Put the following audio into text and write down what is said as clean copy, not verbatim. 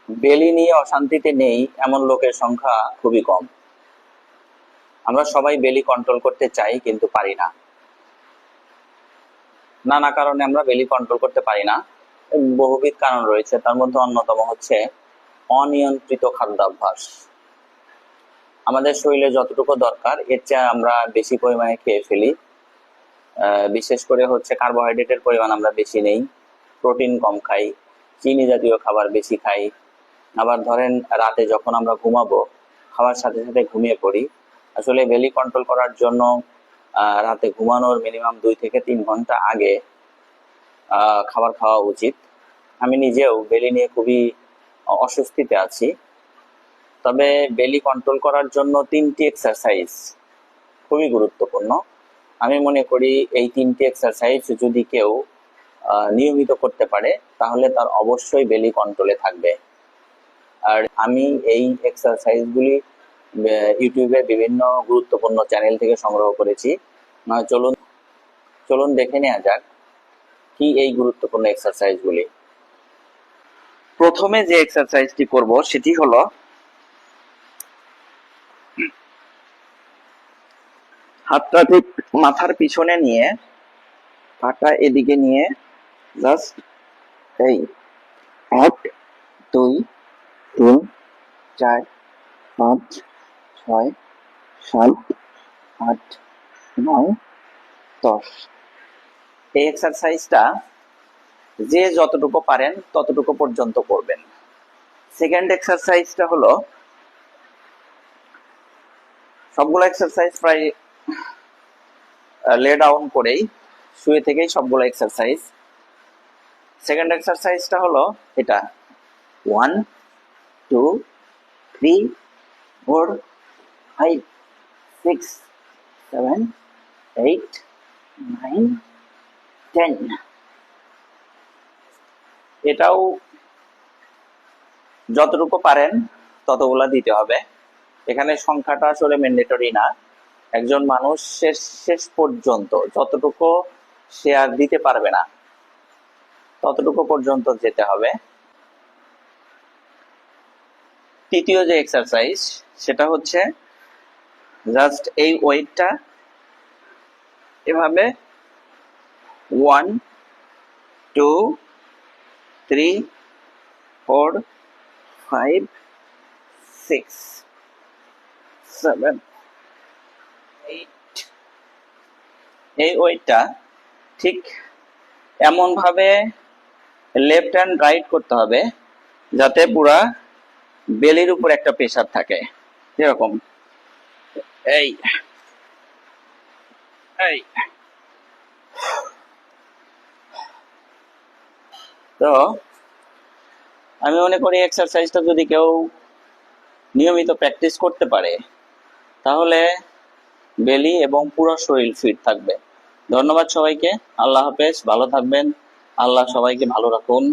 বেলি নিয়ে অশান্তিতে নেই এমন লোকের সংখ্যা খুবই কম। আমরা সবাই বেলি কন্ট্রোল করতে চাই কিন্তু পারি না। নানা কারণে আমরা বেলি কন্ট্রোল করতে পারি না। বহুবিধ কারণ রয়েছে, তার মধ্যে অন্যতম হচ্ছে অনিয়ন্ত্রিত খাদ্যাভ্যাস। আমাদের শরীরে যতটুকু দরকার এর চেয়ে আমরা বেশি পরিমাণে খেয়ে ফেলি। বিশেষ করে হচ্ছে কার্বোহাইড্রেটের পরিমাণ আমরা বেশি নেই, প্রোটিন কম খাই, চিনি জাতীয় খাবার বেশি খাই। আবার ধরেন রাতে যখন আমরা ঘুমাবো, খাওয়ার সাথে সাথে ঘুমিয়ে পড়ি। আসলে বেলি কন্ট্রোল করার জন্য রাতে ঘুমানোর মিনিমাম 2 থেকে 3 ঘন্টা আগে খাবার খাওয়া উচিত। আমি নিজেও বেলি নিয়ে খুবই অস্বস্তিতে আছি। তবে বেলি কন্ট্রোল করার জন্য 3টি এক্সারসাইজ খুবই গুরুত্বপূর্ণ। আমি মনে করি এই 3টি এক্সারসাইজ যদি কেউ নিয়মিত করতে পারে তাহলে তার অবশ্যই বেলি কন্ট্রোলে থাকবে। আর আমি এই এক্সারসাইজগুলি ইউটিউবে বিভিন্ন গুরুত্বপূর্ণ চ্যানেল থেকে সংগ্রহ করেছি। চলুন চলুন দেখে নেওয়া যাক কি এই গুরুত্বপূর্ণ এক্সারসাইজগুলি। প্রথমে যে এক্সারসাইজটি করব সেটি হলো হাতটা ঠিক মাথার পিছনে নিয়ে পাটা এদিকে নিয়ে জাস্ট এই 1 2 3 4 5 6 7 8 9 10। এই এক্সারসাইজটা যে যতটুকু পারেন ততটুকু পর্যন্ত করবেন। সেকেন্ড এক্সারসাইজটা হলো, সবগুলো এক্সারসাইজ প্রায় লে ডাউন করেই, শুয়ে থেকেই সবগুলো এক্সারসাইজ। সেকেন্ড এক্সারসাইজটা হলো এটা 1 2 3 4 5 6 7 8 9 10। এটাও যতটুকু পারেন ততগুলা দিতে হবে। এখানে সংখ্যাটা আসলে ম্যান্ডেটরি না। একজন মানুষ শেষ পর্যন্ত যতটুকু সে আর দিতে পারবে না ততটুকু পর্যন্ত যেতে হবে। তৃতীয় যে এক্সারসাইজ সেটা হচ্ছে জাস্ট এই ওয়েটটা এভাবে 1 2 3 4 5 6 7 8। এই ওয়েটটা ঠিক এমন ভাবে লেফট হ্যান্ড রাইট করতে হবে যাতে পুরা বেলির উপর একটা প্রেসার থাকে। যেরকম এই এই তো আমি মনে করি এক্সারসাইজটা যদি কেউ নিয়মিত প্র্যাকটিস করতে পারে তাহলে বেলি এবং পুরো শরীর ফিট থাকবে। ধন্যবাদ সবাইকে। আল্লাহ হাফেজ, ভালো থাকবেন। আল্লাহ সবাইকে ভালো রাখুন।